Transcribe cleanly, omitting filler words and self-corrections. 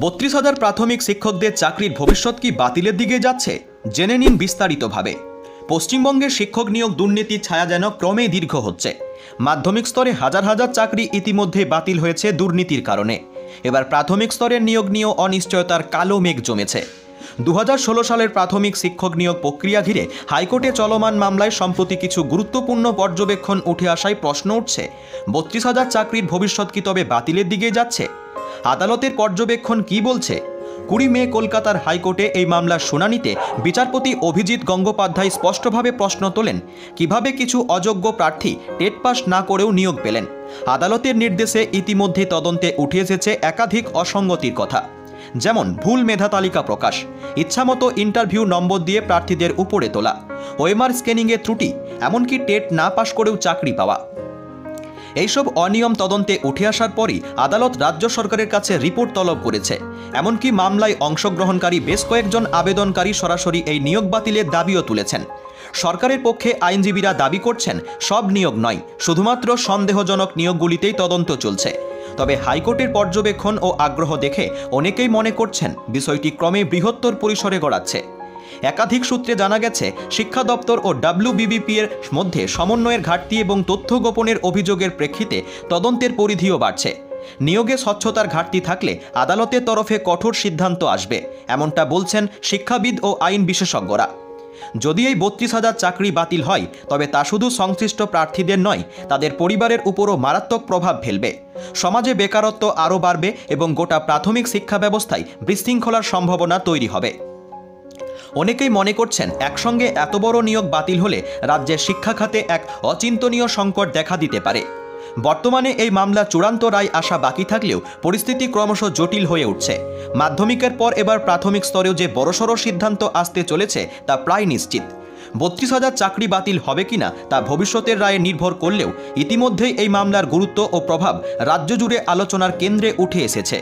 32,000 প্রাথমিক শিক্ষকদের চাকরির ভবিষ্যৎ কি বাতিলের দিকে যাচ্ছে? জেনে নিন বিস্তারিতভাবে। পশ্চিমবঙ্গের শিক্ষক নিয়োগ দুর্নীতির ছায়া যেন ক্রমে দীর্ঘ হচ্ছে। মাধ্যমিক স্তরে হাজার হাজার চাকরি ইতিমধ্যে বাতিল হয়েছে দুর্নীতির কারণে। এবার প্রাথমিক স্তরের নিয়োগ নিয়েও অনিশ্চয়তার কালো মেঘ জমেছে। 2016 সালের প্রাথমিক শিক্ষক নিয়োগ প্রক্রিয়া ঘিরে হাইকোর্টে চলমান মামলায় সম্প্রতি কিছু গুরুত্বপূর্ণ পর্যবেক্ষণ উঠে আসায় প্রশ্ন উঠছে, 32,000 চাকরির ভবিষ্যৎ কি তবে বাতিলের দিকে যাচ্ছে? আদালতের পর্যবেক্ষণ কি বলছে? 20 মে কলকাতার হাইকোর্টে এই মামলার শুনানিতে বিচারপতি অভিজিৎ গঙ্গোপাধ্যায় স্পষ্টভাবে প্রশ্ন তোলেন, কিভাবে কিছু অযোগ্য প্রার্থী টেট পাস না করেও নিয়োগ পেলেন। আদালতের নির্দেশে ইতিমধ্যে তদন্তে উঠে এসেছে একাধিক অসঙ্গতির কথা, যেমন ভুল মেধা তালিকা প্রকাশ, ইচ্ছামতো ইন্টারভিউ নম্বর দিয়ে প্রার্থীদের উপরে তোলা, ওএমআর স্ক্যানিংয়ের ত্রুটি, এমনকি টেট না পাশ করেও চাকরি পাওয়া। এইসব অনিয়ম তদন্তে উঠে আসার পরই আদালত রাজ্য সরকারের কাছে রিপোর্ট তলব করেছে। এমনকি মামলায় অংশগ্রহণকারী বেশ কয়েকজন আবেদনকারী সরাসরি এই নিয়োগ বাতিলের দাবিও তুলেছেন। সরকারের পক্ষে আইনজীবীরা দাবি করছেন, সব নিয়োগ নয়, শুধুমাত্র সন্দেহজনক নিয়োগগুলিতেই তদন্ত চলছে। তবে হাইকোর্টের পর্যবেক্ষণ ও আগ্রহ দেখে অনেকেই মনে করছেন বিষয়টি ক্রমে বৃহত্তর পরিসরে গড়াচ্ছে। একাধিক সূত্রে জানা গেছে, শিক্ষা দপ্তর ও WBBP এর মধ্যে সমন্বয়ের ঘাটতি এবং তথ্য গোপনের অভিযোগের প্রেক্ষিতে তদন্তের পরিধিও বাড়ছে। নিয়োগে স্বচ্ছতার ঘাটতি থাকলে আদালতের তরফে কঠোর সিদ্ধান্ত আসবে, এমনটা বলছেন শিক্ষাবিদ ও আইন বিশেষজ্ঞরা। যদি এই 32,000 চাকরি বাতিল হয়, তবে তা শুধু সংশ্লিষ্ট প্রার্থীদের নয়, তাদের পরিবারের উপরও মারাত্মক প্রভাব ফেলবে। সমাজে বেকারত্ব আরও বাড়বে এবং গোটা প্রাথমিক শিক্ষা ব্যবস্থায় বিশৃঙ্খলার সম্ভাবনা তৈরি হবে। অনেকেই মনে করছেন, একসঙ্গে এত বড় নিয়োগ বাতিল হলে রাজ্যের শিক্ষা খাতে এক অচিন্তনীয় সংকট দেখা দিতে পারে। বর্তমানে এই মামলা চূড়ান্ত রায় আসা বাকি থাকলেও পরিস্থিতি ক্রমশ জটিল হয়ে উঠছে। মাধ্যমিকের পর এবার প্রাথমিক স্তরেও যে বড়সড় সিদ্ধান্ত আসতে চলেছে তা প্রায় নিশ্চিত। 32,000 চাকরি বাতিল হবে কিনা তা ভবিষ্যতের রায়ে নির্ভর করলেও ইতিমধ্যেই এই মামলার গুরুত্ব ও প্রভাব রাজ্য জুড়ে আলোচনার কেন্দ্রে উঠে এসেছে।